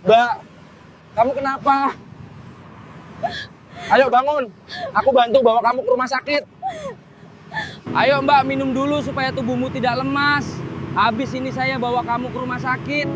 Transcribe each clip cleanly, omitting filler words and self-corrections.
Mbak, kamu kenapa? Ayo bangun, aku bantu bawa kamu ke rumah sakit. Ayo Mbak, minum dulu supaya tubuhmu tidak lemas. Habis ini saya bawa kamu ke rumah sakit.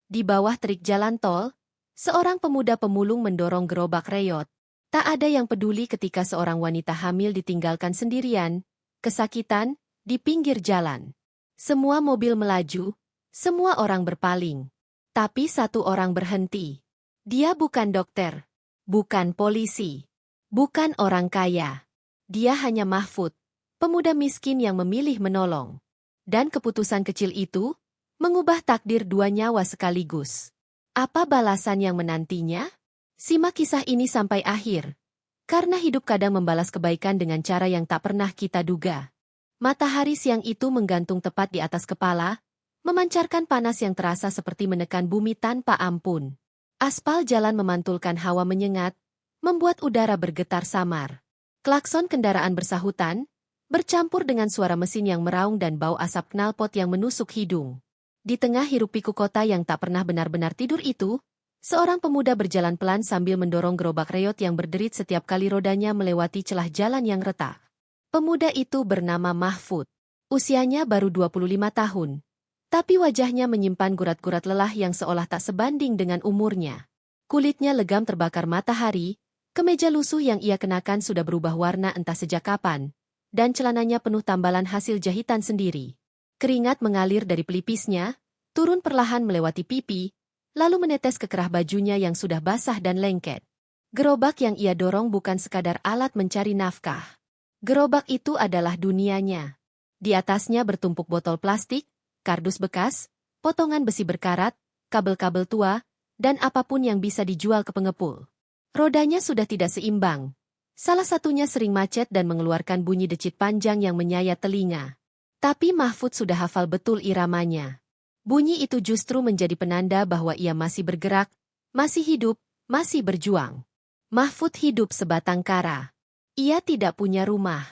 Di bawah terik jalan tol, seorang pemuda pemulung mendorong gerobak reyot. Tak ada yang peduli ketika seorang wanita hamil ditinggalkan sendirian, kesakitan, di pinggir jalan. Semua mobil melaju, semua orang berpaling. Tapi satu orang berhenti. Dia bukan dokter, bukan polisi, bukan orang kaya. Dia hanya Mahfud, pemuda miskin yang memilih menolong. Dan keputusan kecil itu mengubah takdir dua nyawa sekaligus. Apa balasan yang menantinya? Simak kisah ini sampai akhir. Karena hidup kadang membalas kebaikan dengan cara yang tak pernah kita duga. Matahari siang itu menggantung tepat di atas kepala, memancarkan panas yang terasa seperti menekan bumi tanpa ampun. Aspal jalan memantulkan hawa menyengat, membuat udara bergetar samar. Klakson kendaraan bersahutan, bercampur dengan suara mesin yang meraung dan bau asap knalpot yang menusuk hidung. Di tengah hiruk-pikuk kota yang tak pernah benar-benar tidur itu, seorang pemuda berjalan pelan sambil mendorong gerobak reyot yang berderit setiap kali rodanya melewati celah jalan yang retak. Pemuda itu bernama Mahfud. Usianya baru 25 tahun. Tapi wajahnya menyimpan gurat-gurat lelah yang seolah tak sebanding dengan umurnya. Kulitnya legam terbakar matahari, kemeja lusuh yang ia kenakan sudah berubah warna entah sejak kapan, dan celananya penuh tambalan hasil jahitan sendiri. Keringat mengalir dari pelipisnya, turun perlahan melewati pipi, lalu menetes ke kerah bajunya yang sudah basah dan lengket. Gerobak yang ia dorong bukan sekadar alat mencari nafkah. Gerobak itu adalah dunianya. Di atasnya bertumpuk botol plastik, kardus bekas, potongan besi berkarat, kabel-kabel tua, dan apapun yang bisa dijual ke pengepul. Rodanya sudah tidak seimbang. Salah satunya sering macet dan mengeluarkan bunyi decit panjang yang menyayat telinga. Tapi Mahfud sudah hafal betul iramanya. Bunyi itu justru menjadi penanda bahwa ia masih bergerak, masih hidup, masih berjuang. Mahfud hidup sebatang kara. Ia tidak punya rumah.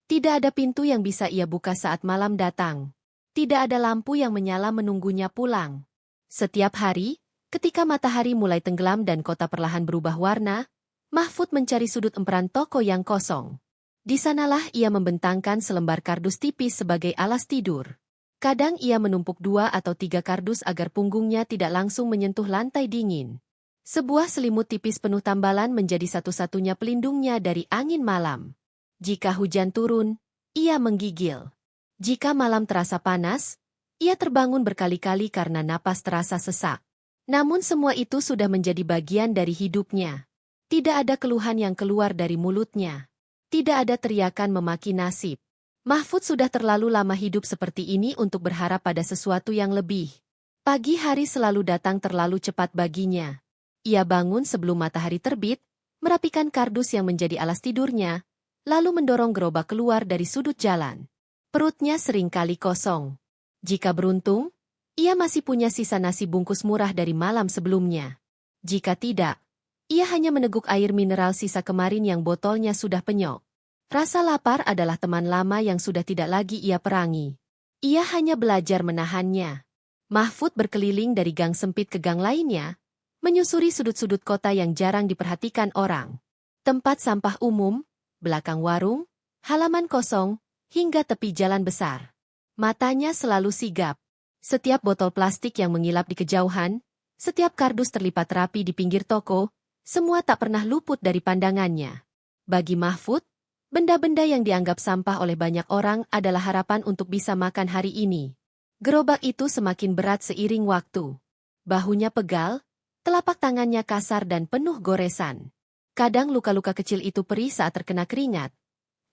Tidak ada pintu yang bisa ia buka saat malam datang. Tidak ada lampu yang menyala menunggunya pulang. Setiap hari, ketika matahari mulai tenggelam dan kota perlahan berubah warna, Mahfud mencari sudut emperan toko yang kosong. Di sanalah ia membentangkan selembar kardus tipis sebagai alas tidur. Kadang ia menumpuk 2 atau 3 kardus agar punggungnya tidak langsung menyentuh lantai dingin. Sebuah selimut tipis penuh tambalan menjadi satu-satunya pelindungnya dari angin malam. Jika hujan turun, ia menggigil. Jika malam terasa panas, ia terbangun berkali-kali karena napas terasa sesak. Namun semua itu sudah menjadi bagian dari hidupnya. Tidak ada keluhan yang keluar dari mulutnya. Tidak ada teriakan memaki nasib. Mahfud sudah terlalu lama hidup seperti ini untuk berharap pada sesuatu yang lebih. Pagi hari selalu datang terlalu cepat baginya. Ia bangun sebelum matahari terbit, merapikan kardus yang menjadi alas tidurnya, lalu mendorong gerobak keluar dari sudut jalan. Perutnya seringkali kosong. Jika beruntung, ia masih punya sisa nasi bungkus murah dari malam sebelumnya. Jika tidak, ia hanya meneguk air mineral sisa kemarin yang botolnya sudah penyok. Rasa lapar adalah teman lama yang sudah tidak lagi ia perangi. Ia hanya belajar menahannya. Mahfud berkeliling dari gang sempit ke gang lainnya, menyusuri sudut-sudut kota yang jarang diperhatikan orang. Tempat sampah umum, belakang warung, halaman kosong, hingga tepi jalan besar. Matanya selalu sigap. Setiap botol plastik yang mengilap di kejauhan, setiap kardus terlipat rapi di pinggir toko, semua tak pernah luput dari pandangannya. Bagi Mahfud, benda-benda yang dianggap sampah oleh banyak orang adalah harapan untuk bisa makan hari ini. Gerobak itu semakin berat seiring waktu. Bahunya pegal, telapak tangannya kasar dan penuh goresan. Kadang luka-luka kecil itu perih saat terkena keringat.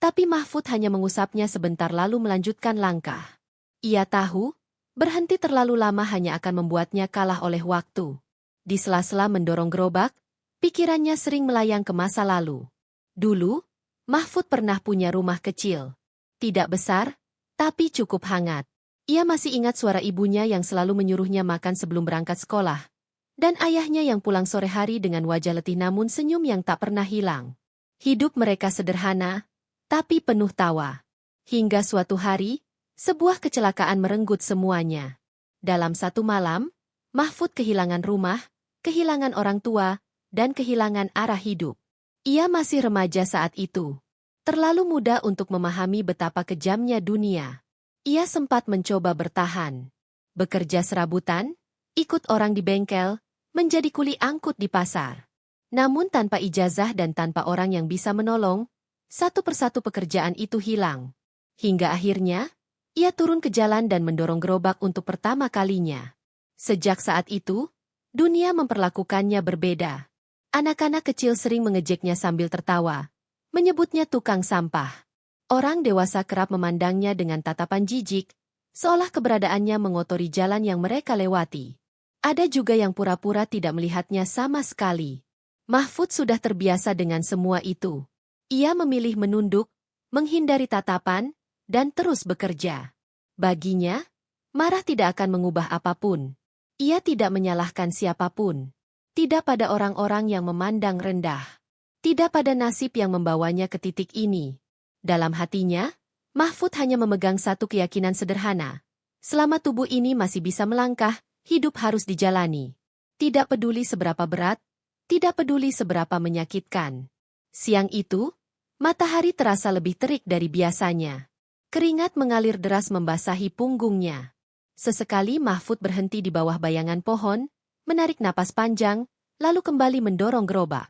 Tapi Mahfud hanya mengusapnya sebentar lalu melanjutkan langkah. Ia tahu, berhenti terlalu lama hanya akan membuatnya kalah oleh waktu. Di sela-sela mendorong gerobak, pikirannya sering melayang ke masa lalu. Dulu, Mahfud pernah punya rumah kecil. Tidak besar, tapi cukup hangat. Ia masih ingat suara ibunya yang selalu menyuruhnya makan sebelum berangkat sekolah. Dan ayahnya yang pulang sore hari dengan wajah letih namun senyum yang tak pernah hilang. Hidup mereka sederhana, tapi penuh tawa. Hingga suatu hari, sebuah kecelakaan merenggut semuanya. Dalam satu malam, Mahfud kehilangan rumah, kehilangan orang tua, dan kehilangan arah hidup. Ia masih remaja saat itu. Terlalu muda untuk memahami betapa kejamnya dunia. Ia sempat mencoba bertahan. Bekerja serabutan, ikut orang di bengkel, menjadi kuli angkut di pasar. Namun tanpa ijazah dan tanpa orang yang bisa menolong, satu persatu pekerjaan itu hilang. Hingga akhirnya, ia turun ke jalan dan mendorong gerobak untuk pertama kalinya. Sejak saat itu, dunia memperlakukannya berbeda. Anak-anak kecil sering mengejeknya sambil tertawa, menyebutnya tukang sampah. Orang dewasa kerap memandangnya dengan tatapan jijik, seolah keberadaannya mengotori jalan yang mereka lewati. Ada juga yang pura-pura tidak melihatnya sama sekali. Mahfud sudah terbiasa dengan semua itu. Ia memilih menunduk, menghindari tatapan, dan terus bekerja. Baginya, marah tidak akan mengubah apapun. Ia tidak menyalahkan siapapun. Tidak pada orang-orang yang memandang rendah. Tidak pada nasib yang membawanya ke titik ini. Dalam hatinya, Mahfud hanya memegang satu keyakinan sederhana. Selama tubuh ini masih bisa melangkah, hidup harus dijalani. Tidak peduli seberapa berat, tidak peduli seberapa menyakitkan. Siang itu, matahari terasa lebih terik dari biasanya. Keringat mengalir deras membasahi punggungnya. Sesekali Mahfud berhenti di bawah bayangan pohon, menarik napas panjang, lalu kembali mendorong gerobak.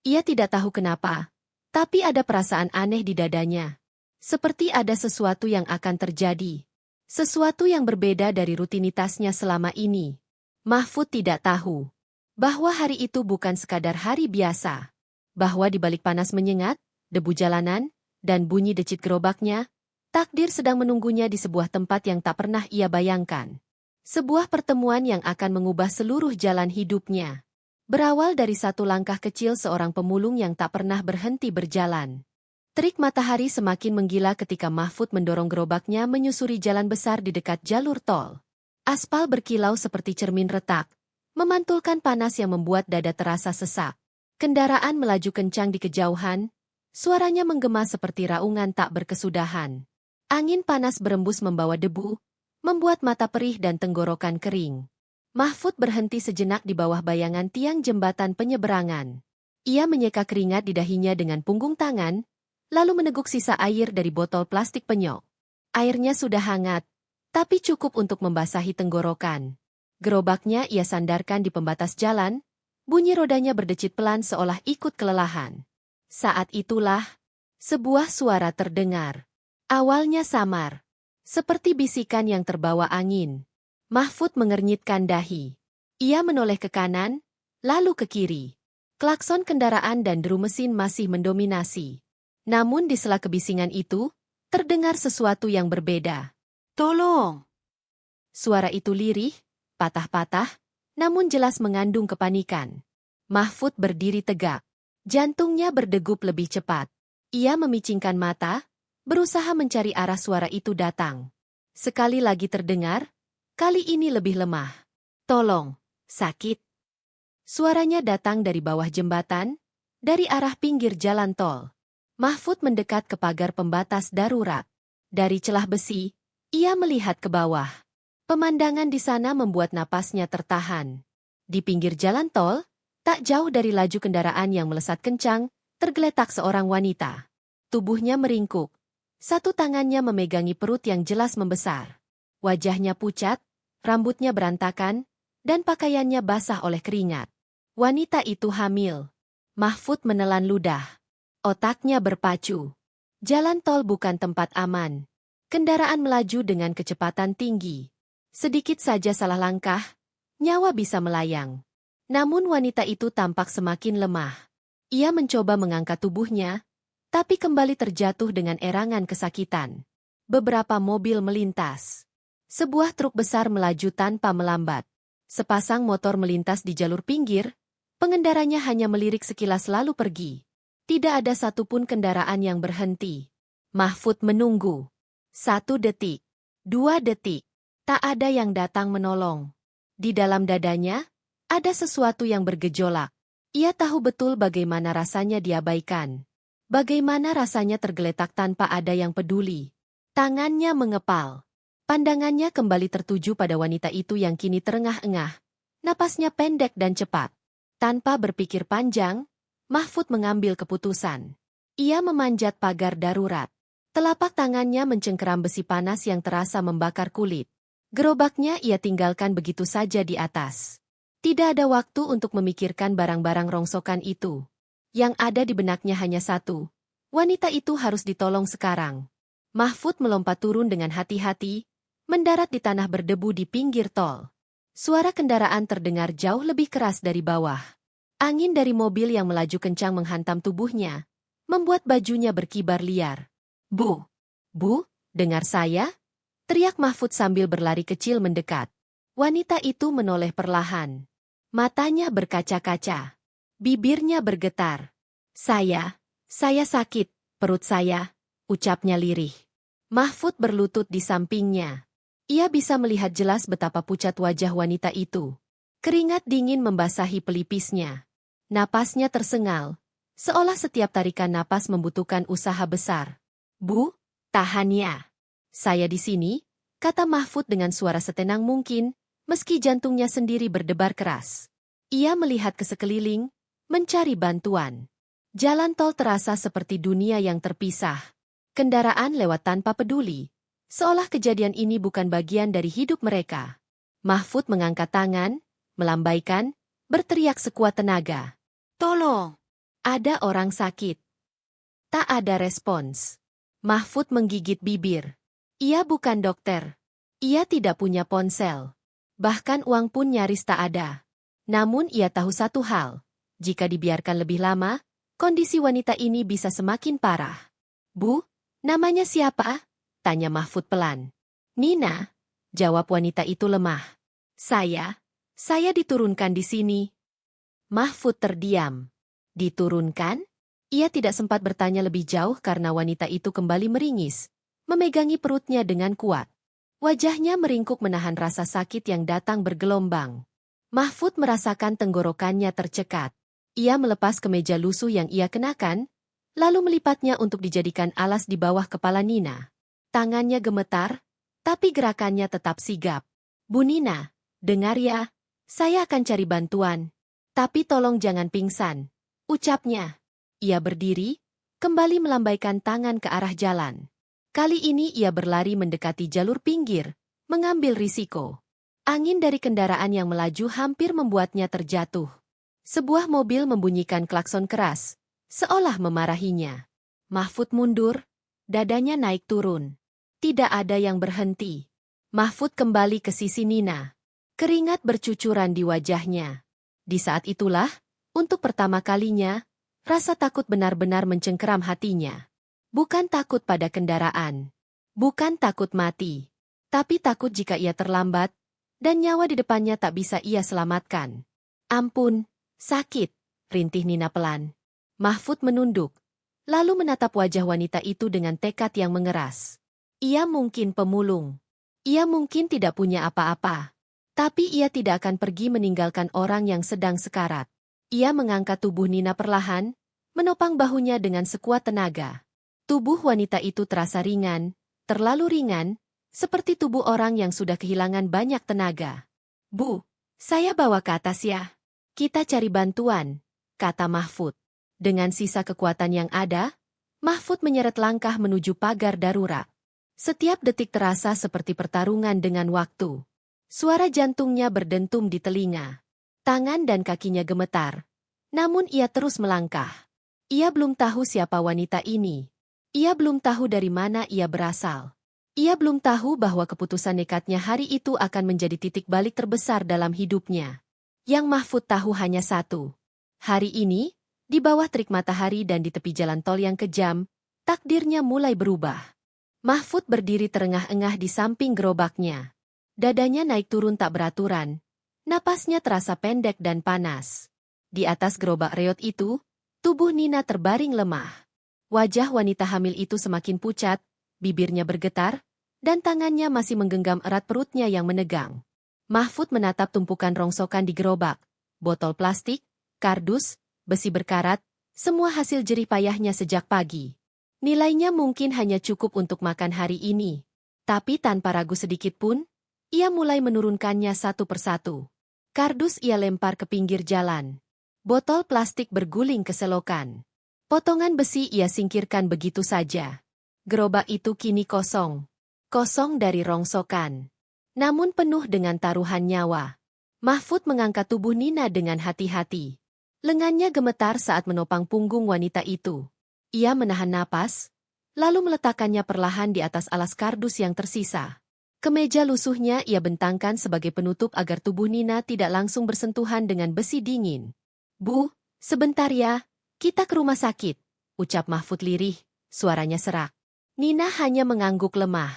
Ia tidak tahu kenapa, tapi ada perasaan aneh di dadanya. Seperti ada sesuatu yang akan terjadi. Sesuatu yang berbeda dari rutinitasnya selama ini. Mahfud tidak tahu bahwa hari itu bukan sekadar hari biasa. Bahwa di balik panas menyengat, debu jalanan, dan bunyi decit gerobaknya, takdir sedang menunggunya di sebuah tempat yang tak pernah ia bayangkan. Sebuah pertemuan yang akan mengubah seluruh jalan hidupnya. Berawal dari satu langkah kecil seorang pemulung yang tak pernah berhenti berjalan. Terik matahari semakin menggila ketika Mahfud mendorong gerobaknya menyusuri jalan besar di dekat jalur tol. Aspal berkilau seperti cermin retak, memantulkan panas yang membuat dada terasa sesak. Kendaraan melaju kencang di kejauhan, suaranya menggema seperti raungan tak berkesudahan. Angin panas berembus membawa debu, membuat mata perih dan tenggorokan kering. Mahfud berhenti sejenak di bawah bayangan tiang jembatan penyeberangan. Ia menyeka keringat di dahinya dengan punggung tangan, lalu meneguk sisa air dari botol plastik penyok. Airnya sudah hangat, tapi cukup untuk membasahi tenggorokan. Gerobaknya ia sandarkan di pembatas jalan, bunyi rodanya berdecit pelan seolah ikut kelelahan. Saat itulah, sebuah suara terdengar. Awalnya samar, seperti bisikan yang terbawa angin. Mahfud mengernyitkan dahi. Ia menoleh ke kanan, lalu ke kiri. Klakson kendaraan dan deru mesin masih mendominasi. Namun di sela kebisingan itu, terdengar sesuatu yang berbeda. "Tolong!" Suara itu lirih, patah-patah, namun jelas mengandung kepanikan. Mahfud berdiri tegak. Jantungnya berdegup lebih cepat. Ia memicingkan mata, berusaha mencari arah suara itu datang. Sekali lagi terdengar, kali ini lebih lemah. "Tolong, sakit." Suaranya datang dari bawah jembatan, dari arah pinggir jalan tol. Mahfud mendekat ke pagar pembatas darurat. Dari celah besi, ia melihat ke bawah. Pemandangan di sana membuat napasnya tertahan. Di pinggir jalan tol, tak jauh dari laju kendaraan yang melesat kencang, tergeletak seorang wanita. Tubuhnya meringkuk. Satu tangannya memegangi perut yang jelas membesar. Wajahnya pucat, rambutnya berantakan, dan pakaiannya basah oleh keringat. Wanita itu hamil. Mahfud menelan ludah. Otaknya berpacu. Jalan tol bukan tempat aman. Kendaraan melaju dengan kecepatan tinggi. Sedikit saja salah langkah, nyawa bisa melayang. Namun wanita itu tampak semakin lemah. Ia mencoba mengangkat tubuhnya, tapi kembali terjatuh dengan erangan kesakitan. Beberapa mobil melintas. Sebuah truk besar melaju tanpa melambat. Sepasang motor melintas di jalur pinggir, pengendaranya hanya melirik sekilas lalu pergi. Tidak ada satupun kendaraan yang berhenti. Mahfud menunggu. 1 detik, 2 detik. Tak ada yang datang menolong. Di dalam dadanya, ada sesuatu yang bergejolak. Ia tahu betul bagaimana rasanya diabaikan. Bagaimana rasanya tergeletak tanpa ada yang peduli. Tangannya mengepal. Pandangannya kembali tertuju pada wanita itu yang kini terengah-engah. Napasnya pendek dan cepat. Tanpa berpikir panjang, Mahfud mengambil keputusan. Ia memanjat pagar darurat. Telapak tangannya mencengkeram besi panas yang terasa membakar kulit. Gerobaknya ia tinggalkan begitu saja di atas. Tidak ada waktu untuk memikirkan barang-barang rongsokan itu. Yang ada di benaknya hanya satu. Wanita itu harus ditolong sekarang. Mahfud melompat turun dengan hati-hati, mendarat di tanah berdebu di pinggir tol. Suara kendaraan terdengar jauh lebih keras dari bawah. Angin dari mobil yang melaju kencang menghantam tubuhnya, membuat bajunya berkibar liar. Bu, dengar saya? Teriak Mahfud sambil berlari kecil mendekat. Wanita itu menoleh perlahan. Matanya berkaca-kaca. Bibirnya bergetar. Saya sakit, perut saya, ucapnya lirih. Mahfud berlutut di sampingnya. Ia bisa melihat jelas betapa pucat wajah wanita itu. Keringat dingin membasahi pelipisnya. Napasnya tersengal, seolah setiap tarikan napas membutuhkan usaha besar. Bu, tahan ya. Saya di sini, kata Mahfud dengan suara setenang mungkin, meski jantungnya sendiri berdebar keras. Ia melihat ke sekeliling, mencari bantuan. Jalan tol terasa seperti dunia yang terpisah. Kendaraan lewat tanpa peduli, seolah kejadian ini bukan bagian dari hidup mereka. Mahfud mengangkat tangan, melambaikan, berteriak sekuat tenaga. Tolong! Ada orang sakit. Tak ada respons. Mahfud menggigit bibir. Ia bukan dokter. Ia tidak punya ponsel. Bahkan uang pun nyaris tak ada. Namun ia tahu satu hal. Jika dibiarkan lebih lama, kondisi wanita ini bisa semakin parah. Bu, namanya siapa? Tanya Mahfud pelan. Nina, jawab wanita itu lemah. Saya diturunkan di sini. Mahfud terdiam. Diturunkan? Ia tidak sempat bertanya lebih jauh karena wanita itu kembali meringis, memegangi perutnya dengan kuat. Wajahnya meringkuk menahan rasa sakit yang datang bergelombang. Mahfud merasakan tenggorokannya tercekat. Ia melepas kemeja lusuh yang ia kenakan, lalu melipatnya untuk dijadikan alas di bawah kepala Nina. Tangannya gemetar, tapi gerakannya tetap sigap. Bu Nina, dengar ya, saya akan cari bantuan. Tapi tolong jangan pingsan, ucapnya. Ia berdiri, kembali melambaikan tangan ke arah jalan. Kali ini ia berlari mendekati jalur pinggir, mengambil risiko. Angin dari kendaraan yang melaju hampir membuatnya terjatuh. Sebuah mobil membunyikan klakson keras, seolah memarahinya. Mahfud mundur, dadanya naik turun. Tidak ada yang berhenti. Mahfud kembali ke sisi Nina. Keringat bercucuran di wajahnya. Di saat itulah, untuk pertama kalinya, rasa takut benar-benar mencengkeram hatinya. Bukan takut pada kendaraan. Bukan takut mati. Tapi takut jika ia terlambat, dan nyawa di depannya tak bisa ia selamatkan. Ampun, sakit, rintih Nina pelan. Mahfud menunduk, lalu menatap wajah wanita itu dengan tekad yang mengeras. Ia mungkin pemulung. Ia mungkin tidak punya apa-apa. Tapi ia tidak akan pergi meninggalkan orang yang sedang sekarat. Ia mengangkat tubuh Nina perlahan, menopang bahunya dengan sekuat tenaga. Tubuh wanita itu terasa ringan, terlalu ringan, seperti tubuh orang yang sudah kehilangan banyak tenaga. Bu, saya bawa ke atas ya. Kita cari bantuan, kata Mahfud. Dengan sisa kekuatan yang ada, Mahfud menyeret langkah menuju pagar darurat. Setiap detik terasa seperti pertarungan dengan waktu. Suara jantungnya berdentum di telinga. Tangan dan kakinya gemetar. Namun ia terus melangkah. Ia belum tahu siapa wanita ini. Ia belum tahu dari mana ia berasal. Ia belum tahu bahwa keputusan nekatnya hari itu akan menjadi titik balik terbesar dalam hidupnya. Yang Mahfud tahu hanya satu. Hari ini, di bawah terik matahari dan di tepi jalan tol yang kejam, takdirnya mulai berubah. Mahfud berdiri terengah-engah di samping gerobaknya. Dadanya naik turun tak beraturan. Napasnya terasa pendek dan panas. Di atas gerobak reot itu, tubuh Nina terbaring lemah. Wajah wanita hamil itu semakin pucat, bibirnya bergetar, dan tangannya masih menggenggam erat perutnya yang menegang. Mahfud menatap tumpukan rongsokan di gerobak, botol plastik, kardus, besi berkarat, semua hasil jerih payahnya sejak pagi. Nilainya mungkin hanya cukup untuk makan hari ini. Tapi tanpa ragu sedikit pun, ia mulai menurunkannya satu persatu. Kardus ia lempar ke pinggir jalan. Botol plastik berguling ke selokan. Potongan besi ia singkirkan begitu saja. Gerobak itu kini kosong. Kosong dari rongsokan. Namun penuh dengan taruhan nyawa. Mahfud mengangkat tubuh Nina dengan hati-hati. Lengannya gemetar saat menopang punggung wanita itu. Ia menahan napas, lalu meletakkannya perlahan di atas alas kardus yang tersisa. Kemeja lusuhnya ia bentangkan sebagai penutup agar tubuh Nina tidak langsung bersentuhan dengan besi dingin. "Bu, sebentar ya, kita ke rumah sakit," ucap Mahfud lirih, suaranya serak. Nina hanya mengangguk lemah.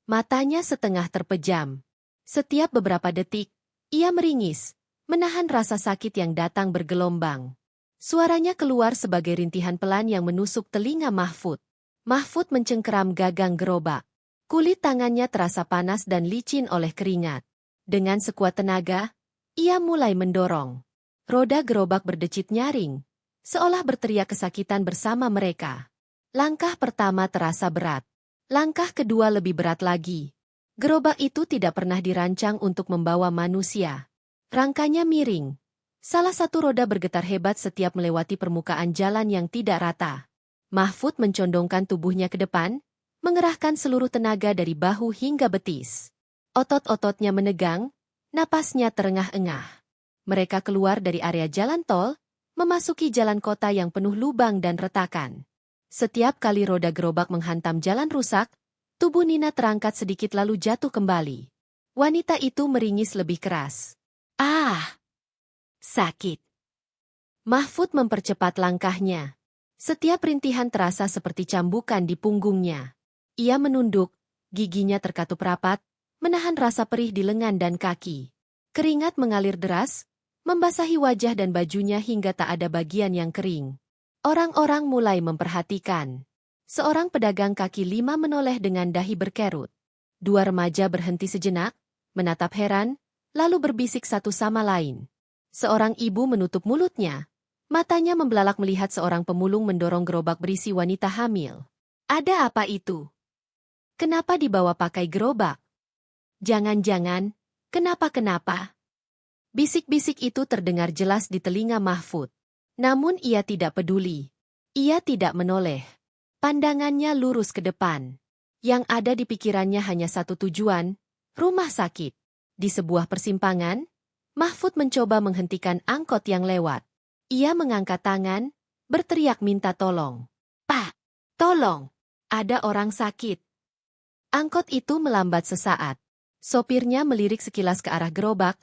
Matanya setengah terpejam. Setiap beberapa detik, ia meringis, menahan rasa sakit yang datang bergelombang. Suaranya keluar sebagai rintihan pelan yang menusuk telinga Mahfud. Mahfud mencengkeram gagang gerobak. Kulit tangannya terasa panas dan licin oleh keringat. Dengan sekuat tenaga, ia mulai mendorong. Roda gerobak berdecit nyaring, seolah berteriak kesakitan bersama mereka. Langkah pertama terasa berat. Langkah kedua lebih berat lagi. Gerobak itu tidak pernah dirancang untuk membawa manusia. Rangkanya miring. Salah satu roda bergetar hebat setiap melewati permukaan jalan yang tidak rata. Mahfud mencondongkan tubuhnya ke depan, mengerahkan seluruh tenaga dari bahu hingga betis. Otot-ototnya menegang, napasnya terengah-engah. Mereka keluar dari area jalan tol, memasuki jalan kota yang penuh lubang dan retakan. Setiap kali roda gerobak menghantam jalan rusak, tubuh Nina terangkat sedikit lalu jatuh kembali. Wanita itu meringis lebih keras. "Ah! Sakit." Mahfud mempercepat langkahnya. Setiap rintihan terasa seperti cambukan di punggungnya. Ia menunduk, giginya terkatup rapat, menahan rasa perih di lengan dan kaki. Keringat mengalir deras, membasahi wajah dan bajunya hingga tak ada bagian yang kering. Orang-orang mulai memperhatikan. Seorang pedagang kaki lima menoleh dengan dahi berkerut. Dua remaja berhenti sejenak, menatap heran, lalu berbisik satu sama lain. Seorang ibu menutup mulutnya. Matanya membelalak melihat seorang pemulung mendorong gerobak berisi wanita hamil. "Ada apa itu? Kenapa dibawa pakai gerobak? Jangan-jangan, kenapa-kenapa?" Bisik-bisik itu terdengar jelas di telinga Mahfud. Namun ia tidak peduli. Ia tidak menoleh. Pandangannya lurus ke depan. Yang ada di pikirannya hanya satu tujuan, rumah sakit. Di sebuah persimpangan, Mahfud mencoba menghentikan angkot yang lewat. Ia mengangkat tangan, berteriak minta tolong. "Pak, tolong! Ada orang sakit." Angkot itu melambat sesaat. Sopirnya melirik sekilas ke arah gerobak,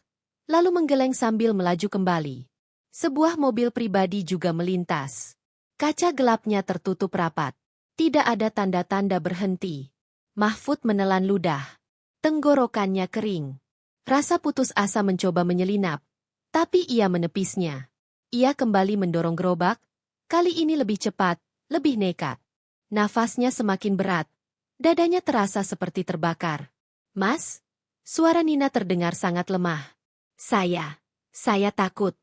lalu menggeleng sambil melaju kembali. Sebuah mobil pribadi juga melintas. Kaca gelapnya tertutup rapat. Tidak ada tanda-tanda berhenti. Mahfud menelan ludah. Tenggorokannya kering. Rasa putus asa mencoba menyelinap, tapi ia menepisnya. Ia kembali mendorong gerobak, kali ini lebih cepat, lebih nekat. Nafasnya semakin berat, dadanya terasa seperti terbakar. "Mas?" Suara Nina terdengar sangat lemah. Saya takut."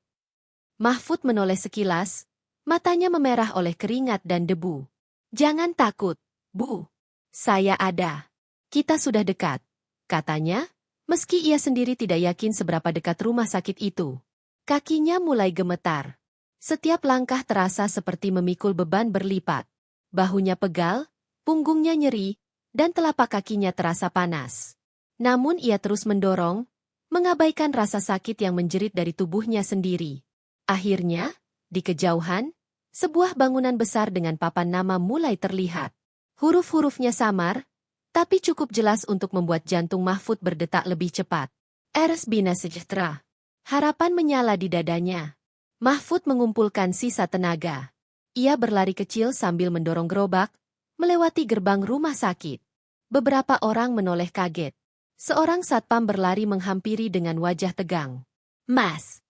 Mahfud menoleh sekilas, matanya memerah oleh keringat dan debu. "Jangan takut, Bu. Saya ada. Kita sudah dekat," katanya, meski ia sendiri tidak yakin seberapa dekat rumah sakit itu. Kakinya mulai gemetar. Setiap langkah terasa seperti memikul beban berlipat. Bahunya pegal, punggungnya nyeri, dan telapak kakinya terasa panas. Namun ia terus mendorong, mengabaikan rasa sakit yang menjerit dari tubuhnya sendiri. Akhirnya, di kejauhan, sebuah bangunan besar dengan papan nama mulai terlihat. Huruf-hurufnya samar, tapi cukup jelas untuk membuat jantung Mahfud berdetak lebih cepat. "Ers Bina Sejahtera." Harapan menyala di dadanya. Mahfud mengumpulkan sisa tenaga. Ia berlari kecil sambil mendorong gerobak, melewati gerbang rumah sakit. Beberapa orang menoleh kaget. Seorang satpam berlari menghampiri dengan wajah tegang. Mas,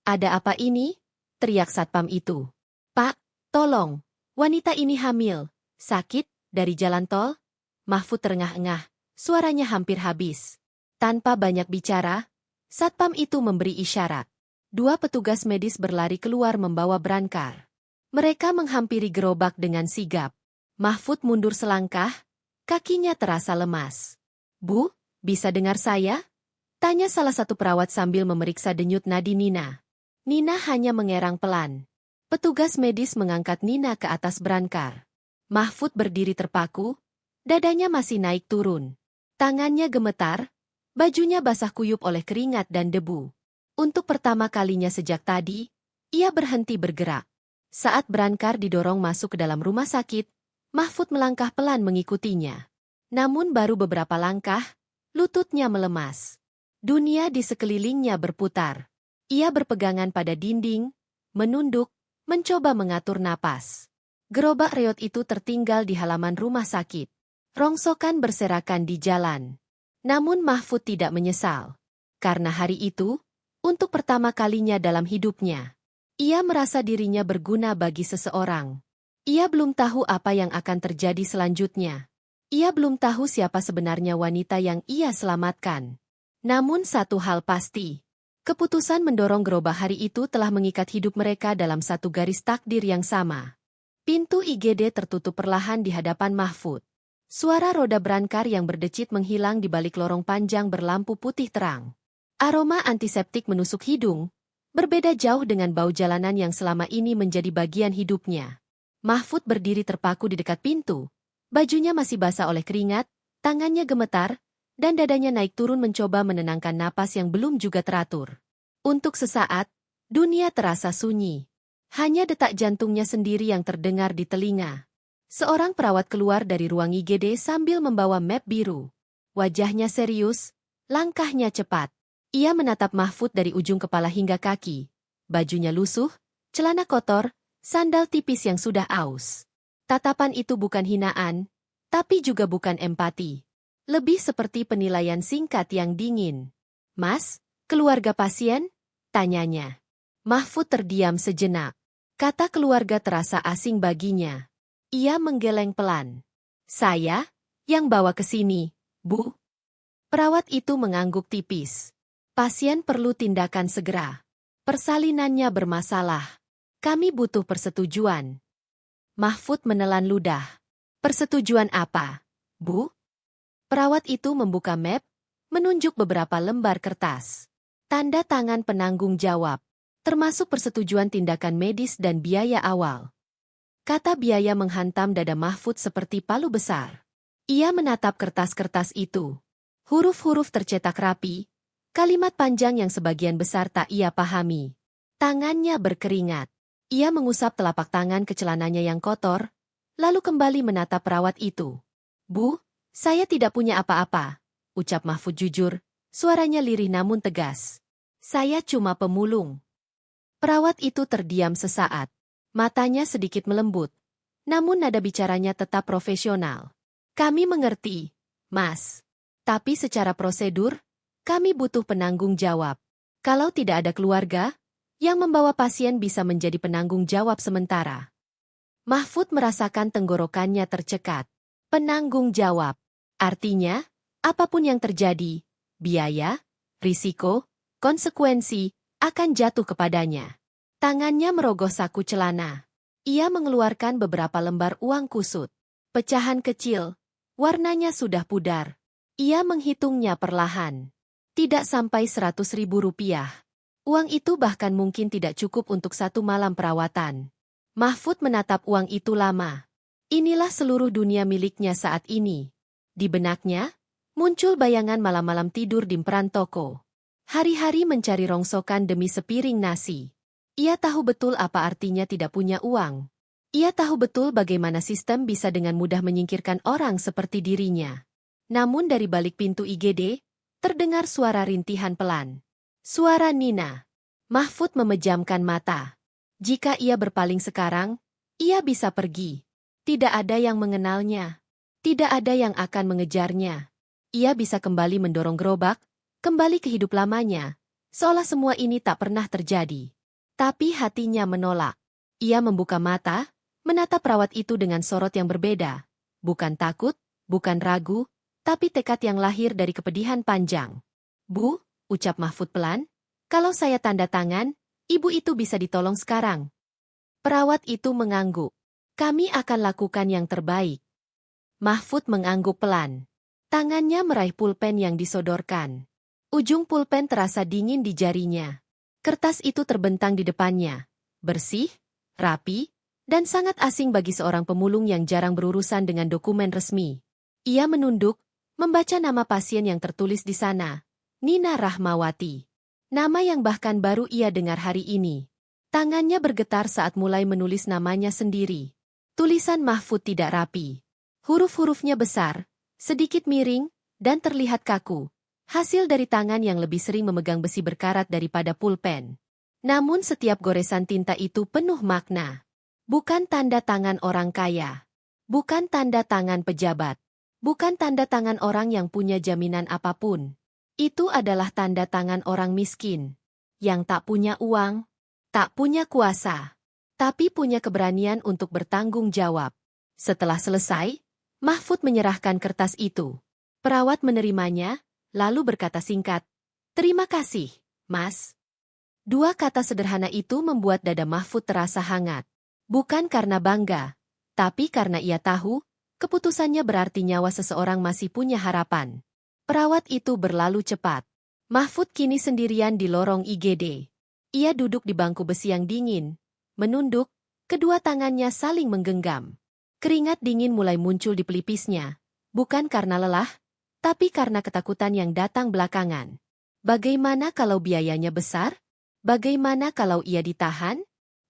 ada apa ini?" teriak satpam itu. "Pak, tolong, wanita ini hamil, sakit, dari jalan tol." Mahfud terengah-engah, suaranya hampir habis. Tanpa banyak bicara, satpam itu memberi isyarat. Dua petugas medis berlari keluar membawa berangkar. Mereka menghampiri gerobak dengan sigap. Mahfud mundur selangkah, Kakinya terasa lemas. Bu, bisa dengar saya? Tanya salah satu perawat sambil memeriksa denyut nadi Nina. Nina hanya mengerang pelan. Petugas medis mengangkat Nina ke atas brankar. Mahfud berdiri terpaku, dadanya masih naik turun. Tangannya gemetar, bajunya basah kuyup oleh keringat dan debu. Untuk pertama kalinya sejak tadi, ia berhenti bergerak. Saat brankar didorong masuk ke dalam rumah sakit, Mahfud melangkah pelan mengikutinya. Namun baru beberapa langkah, lututnya melemas. Dunia di sekelilingnya berputar. Ia berpegangan pada dinding, menunduk, mencoba mengatur napas. Gerobak reot itu tertinggal di halaman rumah sakit. Rongsokan berserakan di jalan. Namun Mahfud tidak menyesal. Karena hari itu, untuk pertama kalinya dalam hidupnya, ia merasa dirinya berguna bagi seseorang. Ia belum tahu apa yang akan terjadi selanjutnya. Ia belum tahu siapa sebenarnya wanita yang ia selamatkan. Namun satu hal pasti, keputusan mendorong gerobak hari itu telah mengikat hidup mereka dalam satu garis takdir yang sama. Pintu IGD tertutup perlahan di hadapan Mahfud. Suara roda brankar yang berdecit menghilang di balik lorong panjang berlampu putih terang. Aroma antiseptik menusuk hidung, berbeda jauh dengan bau jalanan yang selama ini menjadi bagian hidupnya. Mahfud berdiri terpaku di dekat pintu. Bajunya masih basah oleh keringat, tangannya gemetar, dan dadanya naik turun mencoba menenangkan napas yang belum juga teratur. Untuk sesaat, dunia terasa sunyi. Hanya detak jantungnya sendiri yang terdengar di telinga. Seorang perawat keluar dari ruang IGD sambil membawa map biru. Wajahnya serius, langkahnya cepat. Ia menatap Mahfud dari ujung kepala hingga kaki. Bajunya lusuh, celana kotor, sandal tipis yang sudah aus. Tatapan itu bukan hinaan, tapi juga bukan empati. Lebih seperti penilaian singkat yang dingin. "Mas, keluarga pasien?" tanyanya. Mahfud terdiam sejenak. Kata keluarga terasa asing baginya. Ia menggeleng pelan. "Saya, yang bawa ke sini, Bu." Perawat itu mengangguk tipis. "Pasien perlu tindakan segera. Persalinannya bermasalah. Kami butuh persetujuan." Mahfud menelan ludah. "Persetujuan apa, Bu?" Perawat itu membuka map, menunjuk beberapa lembar kertas. Tanda tangan penanggung jawab, termasuk persetujuan tindakan medis dan biaya awal. Kata biaya menghantam dada Mahfud seperti palu besar. Ia menatap kertas-kertas itu. Huruf-huruf tercetak rapi, kalimat panjang yang sebagian besar tak ia pahami. Tangannya berkeringat. Ia mengusap telapak tangan ke celananya yang kotor, lalu kembali menatap perawat itu. "Bu, saya tidak punya apa-apa," ucap Mahfud jujur, suaranya lirih namun tegas. "Saya cuma pemulung." Perawat itu terdiam sesaat. Matanya sedikit melembut, namun nada bicaranya tetap profesional. "Kami mengerti, Mas. Tapi secara prosedur, kami butuh penanggung jawab. Kalau tidak ada keluarga, yang membawa pasien bisa menjadi penanggung jawab sementara." Mahfud merasakan tenggorokannya tercekat. Penanggung jawab. Artinya, apapun yang terjadi, biaya, risiko, konsekuensi, akan jatuh kepadanya. Tangannya merogoh saku celana. Ia mengeluarkan beberapa lembar uang kusut. Pecahan kecil, warnanya sudah pudar. Ia menghitungnya perlahan. Tidak sampai 100.000 rupiah. Uang itu bahkan mungkin tidak cukup untuk satu malam perawatan. Mahfud menatap uang itu lama. Inilah seluruh dunia miliknya saat ini. Di benaknya, muncul bayangan malam-malam tidur di peran toko. Hari-hari mencari rongsokan demi sepiring nasi. Ia tahu betul apa artinya tidak punya uang. Ia tahu betul bagaimana sistem bisa dengan mudah menyingkirkan orang seperti dirinya. Namun dari balik pintu IGD, terdengar suara rintihan pelan. Suara Nina. Mahfud memejamkan mata. Jika ia berpaling sekarang, ia bisa pergi. Tidak ada yang mengenalnya. Tidak ada yang akan mengejarnya. Ia bisa kembali mendorong gerobak, kembali ke hidup lamanya, seolah semua ini tak pernah terjadi. Tapi hatinya menolak. Ia membuka mata, menatap perawat itu dengan sorot yang berbeda. Bukan takut, bukan ragu, tapi tekad yang lahir dari kepedihan panjang. "Bu," ucap Mahfud pelan, "kalau saya tanda tangan, ibu itu bisa ditolong sekarang." Perawat itu mengangguk. "Kami akan lakukan yang terbaik." Mahfud mengangguk pelan. Tangannya meraih pulpen yang disodorkan. Ujung pulpen terasa dingin di jarinya. Kertas itu terbentang di depannya. Bersih, rapi, dan sangat asing bagi seorang pemulung yang jarang berurusan dengan dokumen resmi. Ia menunduk, membaca nama pasien yang tertulis di sana. Nina Rahmawati. Nama yang bahkan baru ia dengar hari ini. Tangannya bergetar saat mulai menulis namanya sendiri. Tulisan Mahfud tidak rapi. Huruf-hurufnya besar, sedikit miring, dan terlihat kaku. Hasil dari tangan yang lebih sering memegang besi berkarat daripada pulpen. Namun setiap goresan tinta itu penuh makna. Bukan tanda tangan orang kaya. Bukan tanda tangan pejabat. Bukan tanda tangan orang yang punya jaminan apapun. Itu adalah tanda tangan orang miskin. Yang tak punya uang, tak punya kuasa, tapi punya keberanian untuk bertanggung jawab. Setelah selesai, Mahfud menyerahkan kertas itu. Perawat menerimanya, lalu berkata singkat, "Terima kasih, Mas." Dua kata sederhana itu membuat dada Mahfud terasa hangat. Bukan karena bangga, tapi karena ia tahu, keputusannya berarti nyawa seseorang masih punya harapan. Perawat itu berlalu cepat. Mahfud kini sendirian di lorong IGD. Ia duduk di bangku besi yang dingin, menunduk, kedua tangannya saling menggenggam. Keringat dingin mulai muncul di pelipisnya, bukan karena lelah, tapi karena ketakutan yang datang belakangan. Bagaimana kalau biayanya besar? Bagaimana kalau ia ditahan?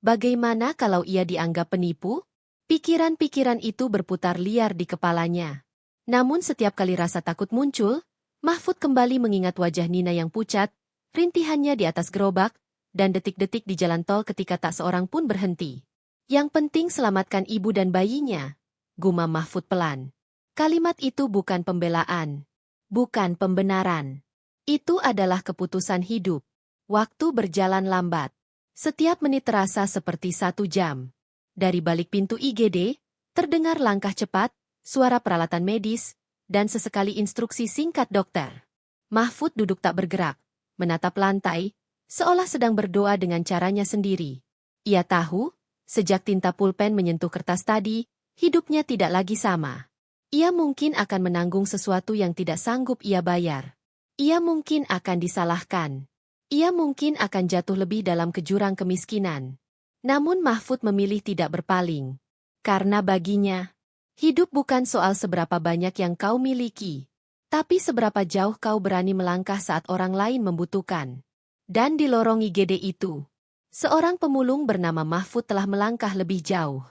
Bagaimana kalau ia dianggap penipu? Pikiran-pikiran itu berputar liar di kepalanya. Namun setiap kali rasa takut muncul, Mahfud kembali mengingat wajah Nina yang pucat, rintihannya di atas gerobak, dan detik-detik di jalan tol ketika tak seorang pun berhenti. Yang penting selamatkan ibu dan bayinya, gumam Mahfud pelan. Kalimat itu bukan pembelaan, bukan pembenaran. Itu adalah keputusan hidup. Waktu berjalan lambat. Setiap menit terasa seperti 1 jam. Dari balik pintu IGD, terdengar langkah cepat, suara peralatan medis, dan sesekali instruksi singkat dokter. Mahfud duduk tak bergerak, menatap lantai, seolah sedang berdoa dengan caranya sendiri. Ia tahu, sejak tinta pulpen menyentuh kertas tadi, hidupnya tidak lagi sama. Ia mungkin akan menanggung sesuatu yang tidak sanggup ia bayar. Ia mungkin akan disalahkan. Ia mungkin akan jatuh lebih dalam ke jurang kemiskinan. Namun Mahfud memilih tidak berpaling. Karena baginya, hidup bukan soal seberapa banyak yang kau miliki, tapi seberapa jauh kau berani melangkah saat orang lain membutuhkan. Dan di lorong IGD itu, seorang pemulung bernama Mahfud telah melangkah lebih jauh.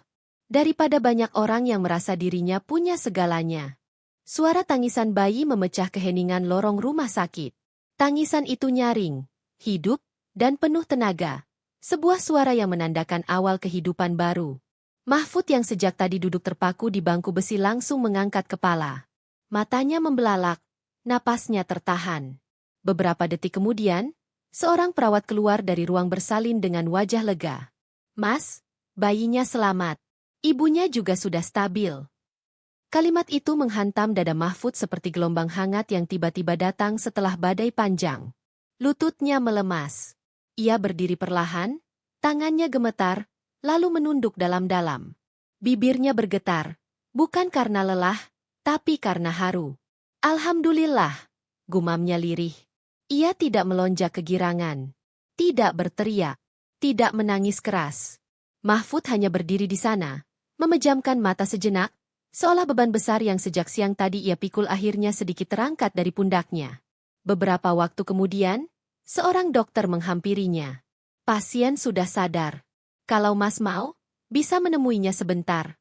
Daripada banyak orang yang merasa dirinya punya segalanya. Suara tangisan bayi memecah keheningan lorong rumah sakit. Tangisan itu nyaring, hidup, dan penuh tenaga. Sebuah suara yang menandakan awal kehidupan baru. Mahfud yang sejak tadi duduk terpaku di bangku besi langsung mengangkat kepala. Matanya membelalak, napasnya tertahan. Beberapa detik kemudian, seorang perawat keluar dari ruang bersalin dengan wajah lega. "Mas, bayinya selamat. Ibunya juga sudah stabil." Kalimat itu menghantam dada Mahfud seperti gelombang hangat yang tiba-tiba datang setelah badai panjang. Lututnya melemas. Ia berdiri perlahan, tangannya gemetar, lalu menunduk dalam-dalam. Bibirnya bergetar, bukan karena lelah, tapi karena haru. "Alhamdulillah," gumamnya lirih. Ia tidak melonjak kegirangan, tidak berteriak, tidak menangis keras. Mahfud hanya berdiri di sana, memejamkan mata sejenak, seolah beban besar yang sejak siang tadi ia pikul akhirnya sedikit terangkat dari pundaknya. Beberapa waktu kemudian, seorang dokter menghampirinya. "Pasien sudah sadar. Kalau Mas mau, bisa menemuinya sebentar."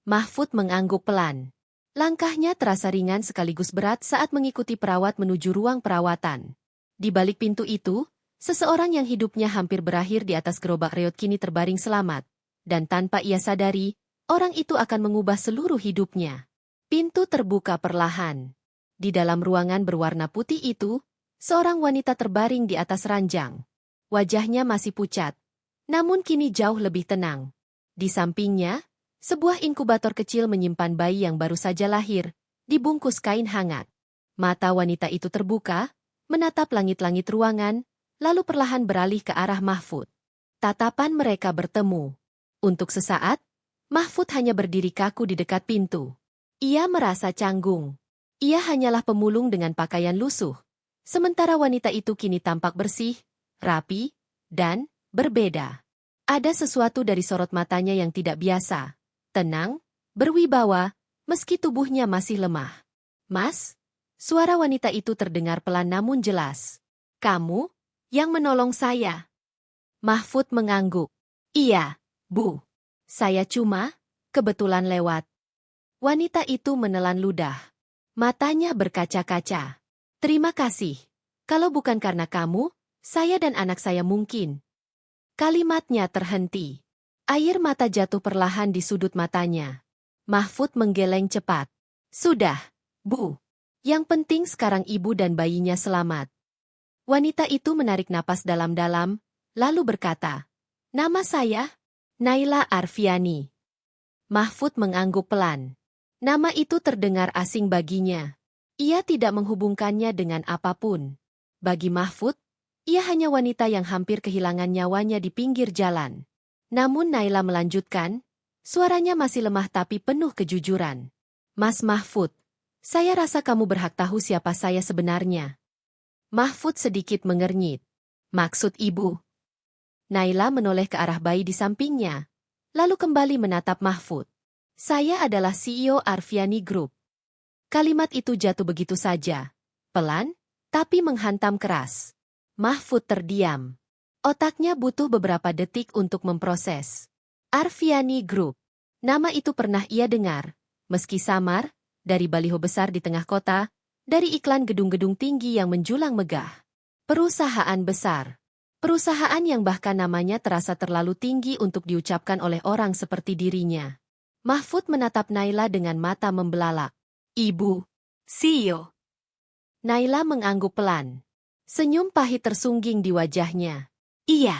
Mahfud mengangguk pelan. Langkahnya terasa ringan sekaligus berat saat mengikuti perawat menuju ruang perawatan. Di balik pintu itu, seseorang yang hidupnya hampir berakhir di atas gerobak reot kini terbaring selamat. Dan tanpa ia sadari, orang itu akan mengubah seluruh hidupnya. Pintu terbuka perlahan. Di dalam ruangan berwarna putih itu, seorang wanita terbaring di atas ranjang. Wajahnya masih pucat, namun kini jauh lebih tenang. Di sampingnya, sebuah inkubator kecil menyimpan bayi yang baru saja lahir, dibungkus kain hangat. Mata wanita itu terbuka, menatap langit-langit ruangan, lalu perlahan beralih ke arah Mahfud. Tatapan mereka bertemu. Untuk sesaat, Mahfud hanya berdiri kaku di dekat pintu. Ia merasa canggung. Ia hanyalah pemulung dengan pakaian lusuh. Sementara wanita itu kini tampak bersih, rapi, dan berbeda. Ada sesuatu dari sorot matanya yang tidak biasa. Tenang, berwibawa, meski tubuhnya masih lemah. Mas, suara wanita itu terdengar pelan namun jelas. Kamu yang menolong saya. Mahfud mengangguk. Iya, Bu. Saya cuma kebetulan lewat. Wanita itu menelan ludah. Matanya berkaca-kaca. Terima kasih. Kalau bukan karena kamu, saya dan anak saya mungkin. Kalimatnya terhenti. Air mata jatuh perlahan di sudut matanya. Mahfud menggeleng cepat. Sudah, Bu. Yang penting sekarang ibu dan bayinya selamat. Wanita itu menarik napas dalam-dalam, lalu berkata, nama saya, Naila Arfiani. Mahfud mengangguk pelan. Nama itu terdengar asing baginya. Ia tidak menghubungkannya dengan apapun. Bagi Mahfud, ia hanya wanita yang hampir kehilangan nyawanya di pinggir jalan. Namun Naila melanjutkan, suaranya masih lemah tapi penuh kejujuran. Mas Mahfud, saya rasa kamu berhak tahu siapa saya sebenarnya. Mahfud sedikit mengernyit. Maksud ibu? Naila menoleh ke arah bayi di sampingnya, lalu kembali menatap Mahfud. Saya adalah CEO Arfiani Group. Kalimat itu jatuh begitu saja, pelan, tapi menghantam keras. Mahfud terdiam. Otaknya butuh beberapa detik untuk memproses. Arfiani Group. Nama itu pernah ia dengar, meski samar, dari baliho besar di tengah kota, dari iklan gedung-gedung tinggi yang menjulang megah. Perusahaan besar. Perusahaan yang bahkan namanya terasa terlalu tinggi untuk diucapkan oleh orang seperti dirinya. Mahfud menatap Naila dengan mata membelalak. Ibu, CEO. Naila mengangguk pelan. Senyum pahit tersungging di wajahnya. Iya.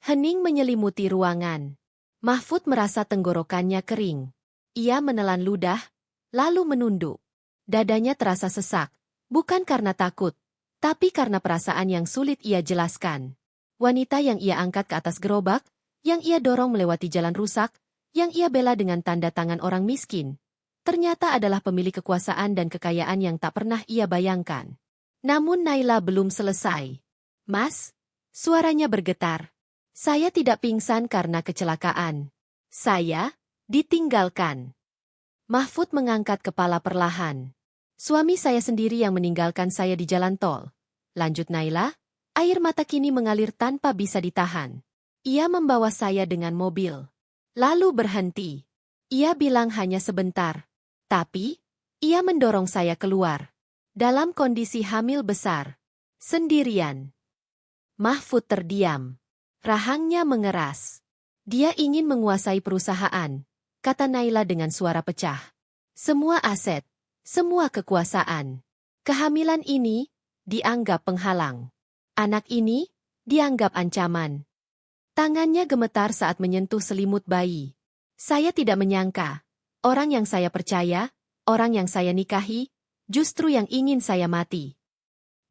Hening menyelimuti ruangan. Mahfud merasa tenggorokannya kering. Ia menelan ludah, lalu menunduk. Dadanya terasa sesak, bukan karena takut, tapi karena perasaan yang sulit ia jelaskan. Wanita yang ia angkat ke atas gerobak, yang ia dorong melewati jalan rusak, yang ia bela dengan tanda tangan orang miskin, ternyata adalah pemilik kekuasaan dan kekayaan yang tak pernah ia bayangkan. Namun Naila belum selesai. Mas, suaranya bergetar. Saya tidak pingsan karena kecelakaan. Saya ditinggalkan. Mahfud mengangkat kepala perlahan. Suami saya sendiri yang meninggalkan saya di jalan tol. Lanjut Naila, air mata kini mengalir tanpa bisa ditahan. Ia membawa saya dengan mobil. Lalu berhenti. Ia bilang hanya sebentar. Tapi, ia mendorong saya keluar. Dalam kondisi hamil besar. Sendirian. Mahfud terdiam. Rahangnya mengeras. Dia ingin menguasai perusahaan, kata Naila dengan suara pecah. Semua aset, semua kekuasaan. Kehamilan ini dianggap penghalang. Anak ini dianggap ancaman. Tangannya gemetar saat menyentuh selimut bayi. Saya tidak menyangka, orang yang saya percaya, orang yang saya nikahi, justru yang ingin saya mati.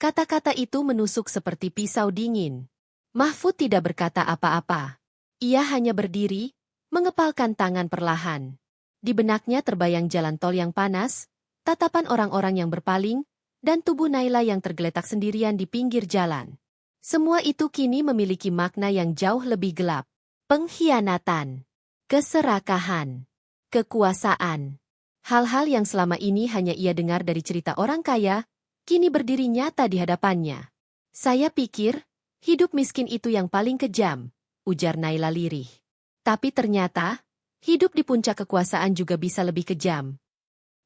Kata-kata itu menusuk seperti pisau dingin. Mahfud tidak berkata apa-apa. Ia hanya berdiri, mengepalkan tangan perlahan. Di benaknya terbayang jalan tol yang panas, tatapan orang-orang yang berpaling, dan tubuh Naila yang tergeletak sendirian di pinggir jalan. Semua itu kini memiliki makna yang jauh lebih gelap. Pengkhianatan, keserakahan, kekuasaan. Hal-hal yang selama ini hanya ia dengar dari cerita orang kaya, kini berdiri nyata di hadapannya. Saya pikir, hidup miskin itu yang paling kejam, ujar Naila lirih. Tapi ternyata, hidup di puncak kekuasaan juga bisa lebih kejam.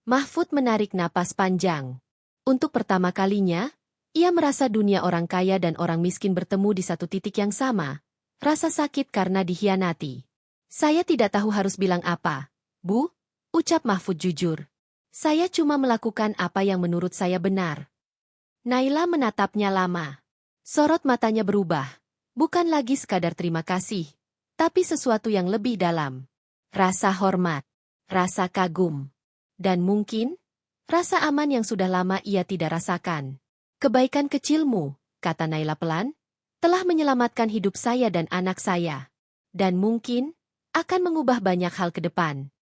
Mahfud menarik napas panjang. Untuk pertama kalinya, ia merasa dunia orang kaya dan orang miskin bertemu di satu titik yang sama. Rasa sakit karena dikhianati. Saya tidak tahu harus bilang apa. Bu, ucap Mahfud jujur. Saya cuma melakukan apa yang menurut saya benar. Naila menatapnya lama. Sorot matanya berubah. Bukan lagi sekadar terima kasih, tapi sesuatu yang lebih dalam. Rasa hormat, rasa kagum, dan mungkin rasa aman yang sudah lama ia tidak rasakan. Kebaikan kecilmu, kata Naila pelan, telah menyelamatkan hidup saya dan anak saya. Dan mungkin akan mengubah banyak hal ke depan.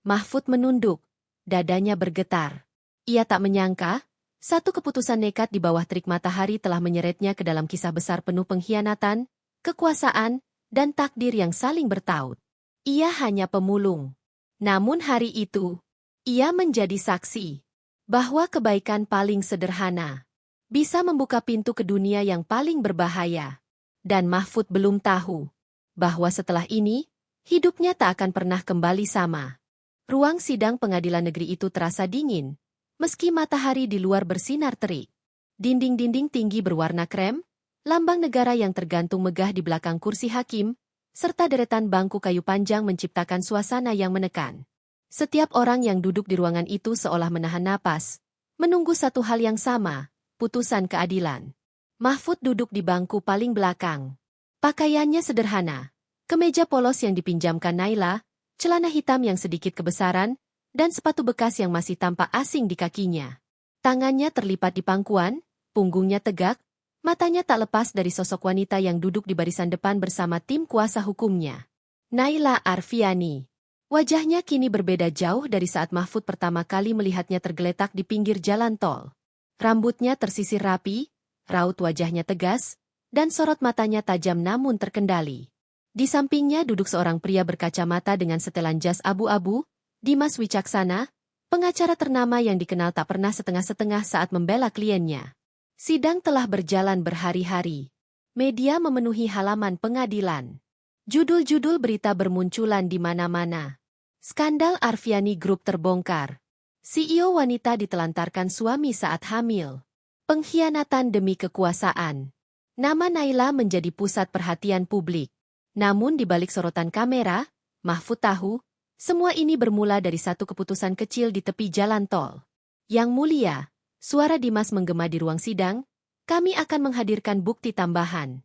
Mahfud menunduk. Dadanya bergetar. Ia tak menyangka, satu keputusan nekat di bawah terik matahari telah menyeretnya ke dalam kisah besar penuh pengkhianatan, kekuasaan, dan takdir yang saling bertaut. Ia hanya pemulung. Namun hari itu, ia menjadi saksi bahwa kebaikan paling sederhana bisa membuka pintu ke dunia yang paling berbahaya. Dan Mahfud belum tahu bahwa setelah ini, hidupnya tak akan pernah kembali sama. Ruang sidang pengadilan negeri itu terasa dingin, meski matahari di luar bersinar terik. Dinding-dinding tinggi berwarna krem, lambang negara yang tergantung megah di belakang kursi hakim, serta deretan bangku kayu panjang menciptakan suasana yang menekan. Setiap orang yang duduk di ruangan itu seolah menahan napas, menunggu satu hal yang sama, putusan keadilan. Mahfud duduk di bangku paling belakang. Pakaiannya sederhana, kemeja polos yang dipinjamkan Naila, celana hitam yang sedikit kebesaran, dan sepatu bekas yang masih tampak asing di kakinya. Tangannya terlipat di pangkuan, punggungnya tegak, matanya tak lepas dari sosok wanita yang duduk di barisan depan bersama tim kuasa hukumnya. Naila Arfiani. Wajahnya kini berbeda jauh dari saat Mahfud pertama kali melihatnya tergeletak di pinggir jalan tol. Rambutnya tersisir rapi, raut wajahnya tegas, dan sorot matanya tajam namun terkendali. Di sampingnya duduk seorang pria berkacamata dengan setelan jas abu-abu, Dimas Wicaksana, pengacara ternama yang dikenal tak pernah setengah-setengah saat membela kliennya. Sidang telah berjalan berhari-hari. Media memenuhi halaman pengadilan. Judul-judul berita bermunculan di mana-mana. Skandal Arfiani Group terbongkar. CEO wanita ditelantarkan suami saat hamil. Pengkhianatan demi kekuasaan. Nama Naila menjadi pusat perhatian publik. Namun di balik sorotan kamera, Mahfud tahu, semua ini bermula dari satu keputusan kecil di tepi jalan tol. Yang mulia, suara Dimas menggema di ruang sidang, kami akan menghadirkan bukti tambahan.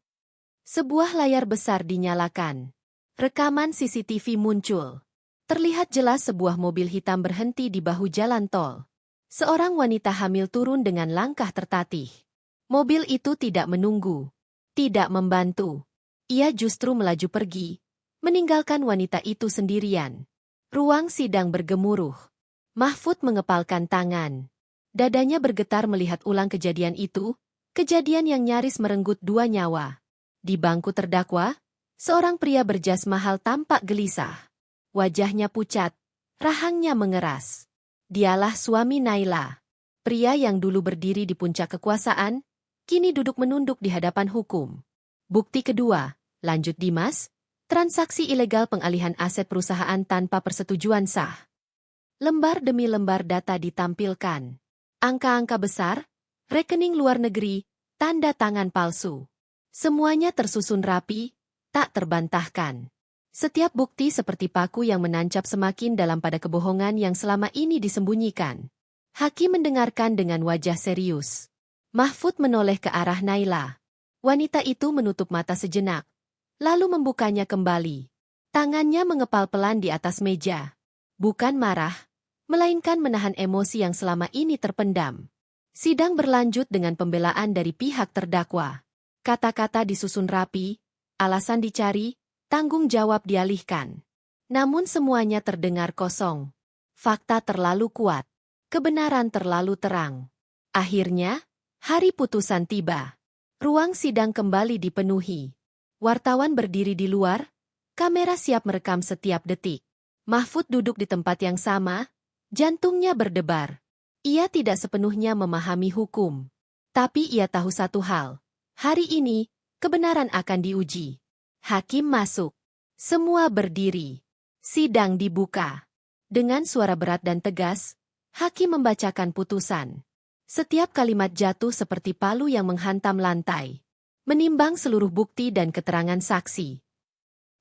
Sebuah layar besar dinyalakan. Rekaman CCTV muncul. Terlihat jelas sebuah mobil hitam berhenti di bahu jalan tol. Seorang wanita hamil turun dengan langkah tertatih. Mobil itu tidak menunggu, tidak membantu. Ia justru melaju pergi, meninggalkan wanita itu sendirian. Ruang sidang bergemuruh. Mahfud mengepalkan tangan. Dadanya bergetar melihat ulang kejadian itu, kejadian yang nyaris merenggut 2 nyawa. Di bangku terdakwa, seorang pria berjas mahal tampak gelisah. Wajahnya pucat, rahangnya mengeras. Dialah suami Naila. Pria yang dulu berdiri di puncak kekuasaan, kini duduk menunduk di hadapan hukum. Bukti kedua, lanjut Dimas, transaksi ilegal pengalihan aset perusahaan tanpa persetujuan sah. Lembar demi lembar data ditampilkan. Angka-angka besar, rekening luar negeri, tanda tangan palsu. Semuanya tersusun rapi, tak terbantahkan. Setiap bukti seperti paku yang menancap semakin dalam pada kebohongan yang selama ini disembunyikan. Hakim mendengarkan dengan wajah serius. Mahfud menoleh ke arah Naila. Wanita itu menutup mata sejenak, lalu membukanya kembali. Tangannya mengepal pelan di atas meja. Bukan marah, melainkan menahan emosi yang selama ini terpendam. Sidang berlanjut dengan pembelaan dari pihak terdakwa. Kata-kata disusun rapi, alasan dicari, tanggung jawab dialihkan. Namun semuanya terdengar kosong. Fakta terlalu kuat. Kebenaran terlalu terang. Akhirnya, hari putusan tiba. Ruang sidang kembali dipenuhi. Wartawan berdiri di luar, kamera siap merekam setiap detik. Mahfud duduk di tempat yang sama, jantungnya berdebar. Ia tidak sepenuhnya memahami hukum. Tapi ia tahu satu hal. Hari ini, kebenaran akan diuji. Hakim masuk. Semua berdiri. Sidang dibuka. Dengan suara berat dan tegas, hakim membacakan putusan. Setiap kalimat jatuh seperti palu yang menghantam lantai. Menimbang seluruh bukti dan keterangan saksi.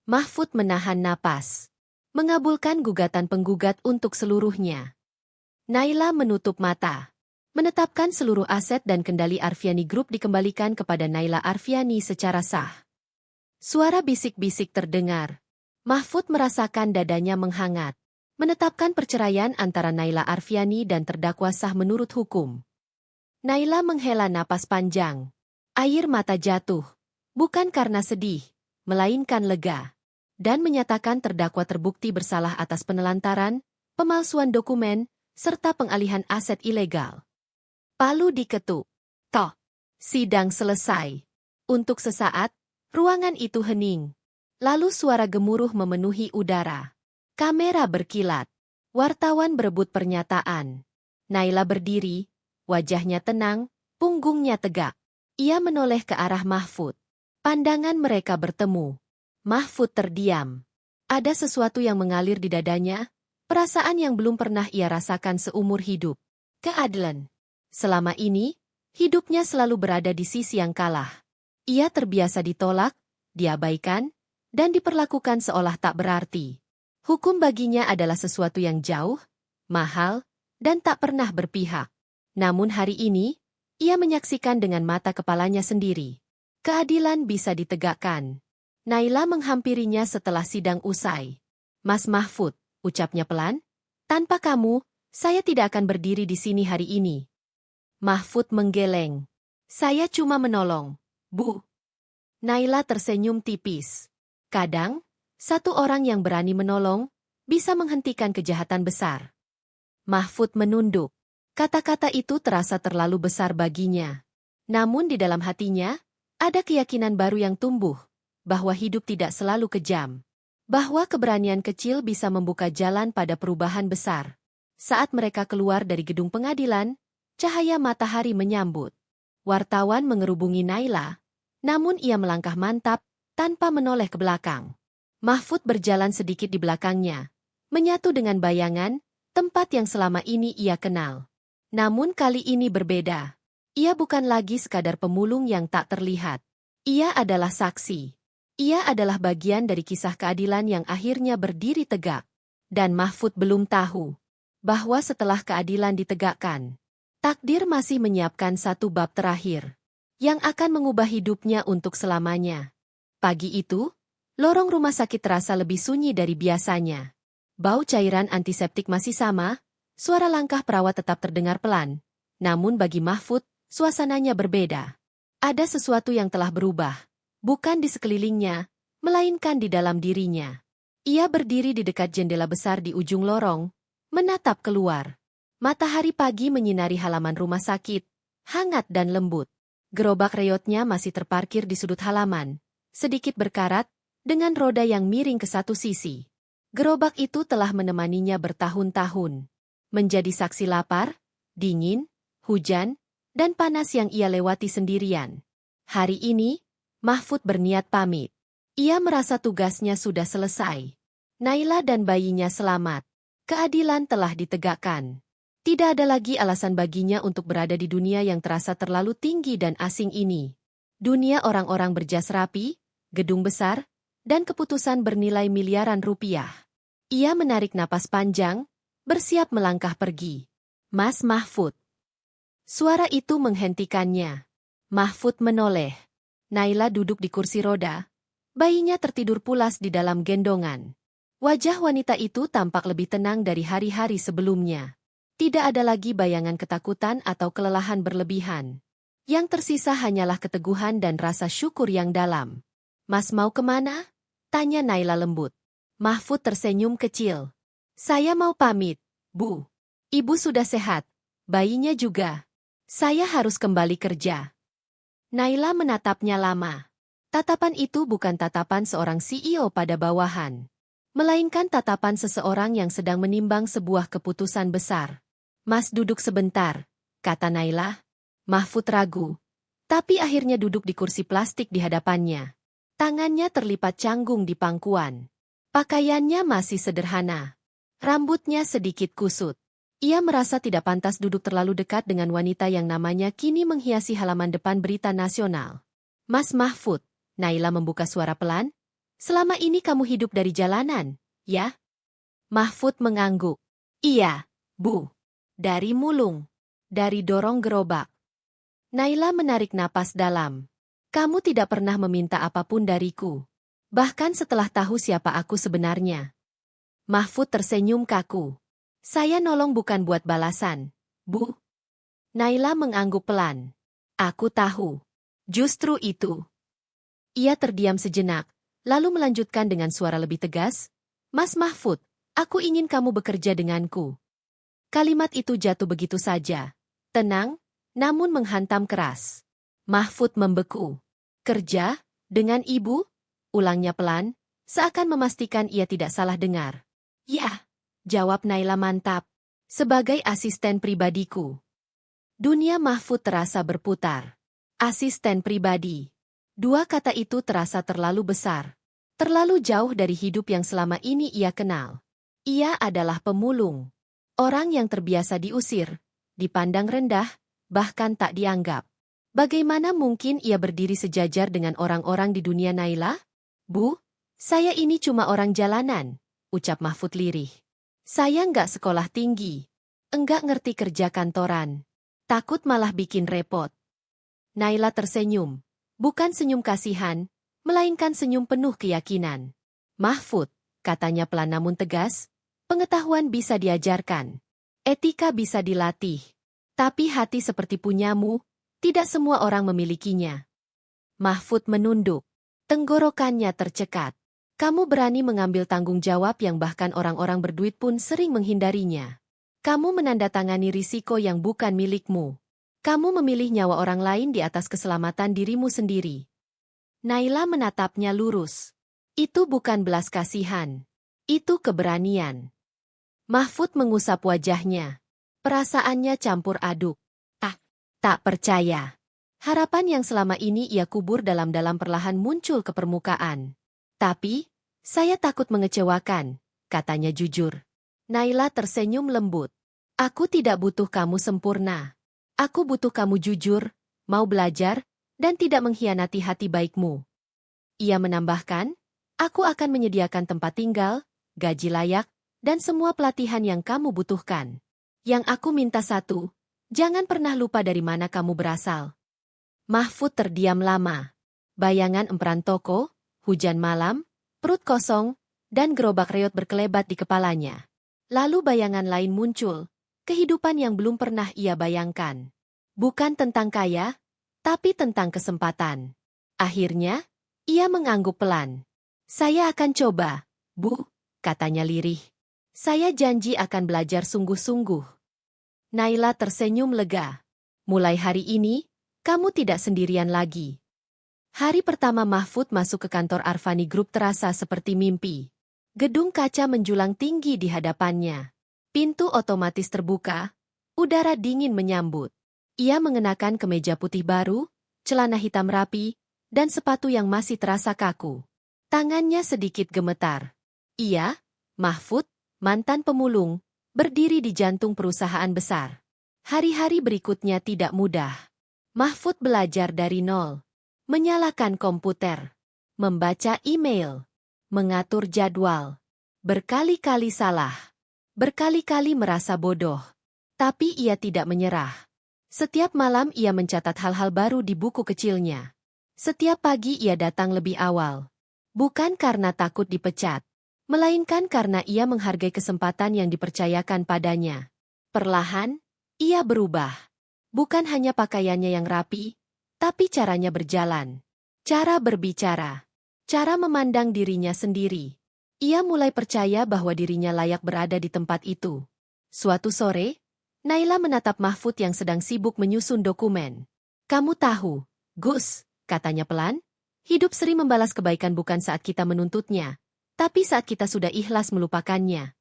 Mahfud menahan napas. Mengabulkan gugatan penggugat untuk seluruhnya. Naila menutup mata. Menetapkan seluruh aset dan kendali Arfiani Group dikembalikan kepada Naila Arfiani secara sah. Suara bisik-bisik terdengar. Mahfud merasakan dadanya menghangat. Menetapkan perceraian antara Naila Arfiani dan terdakwa sah menurut hukum. Naila menghela napas panjang. Air mata jatuh. Bukan karena sedih, melainkan lega. Dan menyatakan terdakwa terbukti bersalah atas penelantaran, pemalsuan dokumen, serta pengalihan aset ilegal. Palu diketuk. Toh, sidang selesai. Untuk sesaat, ruangan itu hening. Lalu suara gemuruh memenuhi udara. Kamera berkilat. Wartawan berebut pernyataan. Naila berdiri, wajahnya tenang, punggungnya tegak. Ia menoleh ke arah Mahfud. Pandangan mereka bertemu. Mahfud terdiam. Ada sesuatu yang mengalir di dadanya, perasaan yang belum pernah ia rasakan seumur hidup. Keadilan. Selama ini, hidupnya selalu berada di sisi yang kalah. Ia terbiasa ditolak, diabaikan, dan diperlakukan seolah tak berarti. Hukum baginya adalah sesuatu yang jauh, mahal, dan tak pernah berpihak. Namun hari ini, ia menyaksikan dengan mata kepalanya sendiri. Keadilan bisa ditegakkan. Naila menghampirinya setelah sidang usai. Mas Mahfud, ucapnya pelan, tanpa kamu, saya tidak akan berdiri di sini hari ini. Mahfud menggeleng. Saya cuma menolong, Bu. Naila tersenyum tipis. Kadang, satu orang yang berani menolong, bisa menghentikan kejahatan besar. Mahfud menunduk. Kata-kata itu terasa terlalu besar baginya. Namun di dalam hatinya, ada keyakinan baru yang tumbuh, bahwa hidup tidak selalu kejam. Bahwa keberanian kecil bisa membuka jalan pada perubahan besar. Saat mereka keluar dari gedung pengadilan, cahaya matahari menyambut. Wartawan mengerubungi Naila, namun ia melangkah mantap, tanpa menoleh ke belakang. Mahfud berjalan sedikit di belakangnya, menyatu dengan bayangan, tempat yang selama ini ia kenal. Namun kali ini berbeda. Ia bukan lagi sekadar pemulung yang tak terlihat. Ia adalah saksi. Ia adalah bagian dari kisah keadilan yang akhirnya berdiri tegak. Dan Mahfud belum tahu bahwa setelah keadilan ditegakkan, takdir masih menyiapkan satu bab terakhir yang akan mengubah hidupnya untuk selamanya. Pagi itu, lorong rumah sakit terasa lebih sunyi dari biasanya. Bau cairan antiseptik masih sama, suara langkah perawat tetap terdengar pelan. Namun bagi Mahfud, suasananya berbeda. Ada sesuatu yang telah berubah, bukan di sekelilingnya, melainkan di dalam dirinya. Ia berdiri di dekat jendela besar di ujung lorong, menatap keluar. Matahari pagi menyinari halaman rumah sakit, hangat dan lembut. Gerobak reyotnya masih terparkir di sudut halaman, sedikit berkarat, dengan roda yang miring ke satu sisi. Gerobak itu telah menemaninya bertahun-tahun. Menjadi saksi lapar, dingin, hujan, dan panas yang ia lewati sendirian. Hari ini, Mahfud berniat pamit. Ia merasa tugasnya sudah selesai. Naila dan bayinya selamat. Keadilan telah ditegakkan. Tidak ada lagi alasan baginya untuk berada di dunia yang terasa terlalu tinggi dan asing ini. Dunia orang-orang berjas rapi, gedung besar, dan keputusan bernilai miliaran rupiah. Ia menarik napas panjang, bersiap melangkah pergi. Mas Mahfud. Suara itu menghentikannya. Mahfud menoleh. Naila duduk di kursi roda. Bayinya tertidur pulas di dalam gendongan. Wajah wanita itu tampak lebih tenang dari hari-hari sebelumnya. Tidak ada lagi bayangan ketakutan atau kelelahan berlebihan. Yang tersisa hanyalah keteguhan dan rasa syukur yang dalam. Mas mau kemana? Tanya Naila lembut. Mahfud tersenyum kecil. Saya mau pamit, Bu. Ibu sudah sehat. Bayinya juga. Saya harus kembali kerja. Naila menatapnya lama. Tatapan itu bukan tatapan seorang CEO pada bawahan. Melainkan tatapan seseorang yang sedang menimbang sebuah keputusan besar. Mas duduk sebentar, kata Naila. Mahfud ragu. Tapi akhirnya duduk di kursi plastik di hadapannya. Tangannya terlipat canggung di pangkuan. Pakaiannya masih sederhana. Rambutnya sedikit kusut. Ia merasa tidak pantas duduk terlalu dekat dengan wanita yang namanya kini menghiasi halaman depan berita nasional. Mas Mahfud, Naila membuka suara pelan. Selama ini kamu hidup dari jalanan, ya? Mahfud mengangguk. Iya, Bu. Dari mulung. Dari dorong gerobak. Naila menarik napas dalam. Kamu tidak pernah meminta apapun dariku. Bahkan setelah tahu siapa aku sebenarnya. Mahfud tersenyum kaku. Saya nolong bukan buat balasan, Bu. Naila mengangguk pelan. Aku tahu. Justru itu. Ia terdiam sejenak, lalu melanjutkan dengan suara lebih tegas. Mas Mahfud, aku ingin kamu bekerja denganku. Kalimat itu jatuh begitu saja. Tenang, namun menghantam keras. Mahfud membeku. Kerja? Dengan ibu? Ulangnya pelan, seakan memastikan ia tidak salah dengar. Ya, jawab Naila mantap. Sebagai asisten pribadiku. Dunia Mahfud terasa berputar. Asisten pribadi. Dua kata itu terasa terlalu besar. Terlalu jauh dari hidup yang selama ini ia kenal. Ia adalah pemulung. Orang yang terbiasa diusir, dipandang rendah, bahkan tak dianggap. Bagaimana mungkin ia berdiri sejajar dengan orang-orang di dunia Naila? Bu, saya ini cuma orang jalanan, ucap Mahfud lirih. Saya nggak sekolah tinggi. Enggak ngerti kerja kantoran. Takut malah bikin repot. Naila tersenyum. Bukan senyum kasihan, melainkan senyum penuh keyakinan. Mahfud, katanya pelan namun tegas, pengetahuan bisa diajarkan. Etika bisa dilatih. Tapi hati seperti punyamu, tidak semua orang memilikinya. Mahfud menunduk. Tenggorokannya tercekat. Kamu berani mengambil tanggung jawab yang bahkan orang-orang berduit pun sering menghindarinya. Kamu menandatangani risiko yang bukan milikmu. Kamu memilih nyawa orang lain di atas keselamatan dirimu sendiri. Naila menatapnya lurus. Itu bukan belas kasihan. Itu keberanian. Mahfud mengusap wajahnya. Perasaannya campur aduk. Tak percaya. Harapan yang selama ini ia kubur dalam-dalam perlahan muncul ke permukaan. Tapi, saya takut mengecewakan, katanya jujur. Naila tersenyum lembut. Aku tidak butuh kamu sempurna. Aku butuh kamu jujur, mau belajar, dan tidak mengkhianati hati baikmu. Ia menambahkan, aku akan menyediakan tempat tinggal, gaji layak, dan semua pelatihan yang kamu butuhkan. Yang aku minta satu, jangan pernah lupa dari mana kamu berasal. Mahfud terdiam lama. Bayangan emperan toko, hujan malam, perut kosong, dan gerobak reot berkelebat di kepalanya. Lalu bayangan lain muncul, kehidupan yang belum pernah ia bayangkan. Bukan tentang kaya, tapi tentang kesempatan. Akhirnya, ia mengangguk pelan. Saya akan coba, Bu, katanya lirih. Saya janji akan belajar sungguh-sungguh. Naila tersenyum lega. Mulai hari ini, kamu tidak sendirian lagi. Hari pertama Mahfud masuk ke kantor Arvani Group terasa seperti mimpi. Gedung kaca menjulang tinggi di hadapannya. Pintu otomatis terbuka, udara dingin menyambut. Ia mengenakan kemeja putih baru, celana hitam rapi, dan sepatu yang masih terasa kaku. Tangannya sedikit gemetar. Ia, Mahfud, mantan pemulung, berdiri di jantung perusahaan besar. Hari-hari berikutnya tidak mudah. Mahfud belajar dari nol. Menyalakan komputer. Membaca email. Mengatur jadwal. Berkali-kali salah. Berkali-kali merasa bodoh. Tapi ia tidak menyerah. Setiap malam ia mencatat hal-hal baru di buku kecilnya. Setiap pagi ia datang lebih awal. Bukan karena takut dipecat. Melainkan karena ia menghargai kesempatan yang dipercayakan padanya. Perlahan, ia berubah. Bukan hanya pakaiannya yang rapi, tapi caranya berjalan. Cara berbicara. Cara memandang dirinya sendiri. Ia mulai percaya bahwa dirinya layak berada di tempat itu. Suatu sore, Naila menatap Mahfud yang sedang sibuk menyusun dokumen. Kamu tahu, Gus, katanya pelan, hidup sering membalas kebaikan bukan saat kita menuntutnya, tapi saat kita sudah ikhlas melupakannya.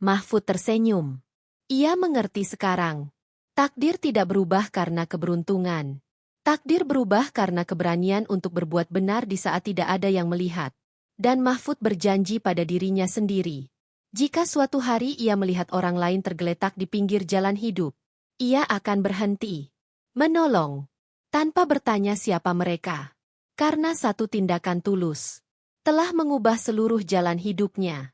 Mahfud tersenyum. Ia mengerti sekarang. Takdir tidak berubah karena keberuntungan. Takdir berubah karena keberanian untuk berbuat benar di saat tidak ada yang melihat. Dan Mahfud berjanji pada dirinya sendiri. Jika suatu hari ia melihat orang lain tergeletak di pinggir jalan hidup, ia akan berhenti. Menolong. Tanpa bertanya siapa mereka. Karena satu tindakan tulus telah mengubah seluruh jalan hidupnya.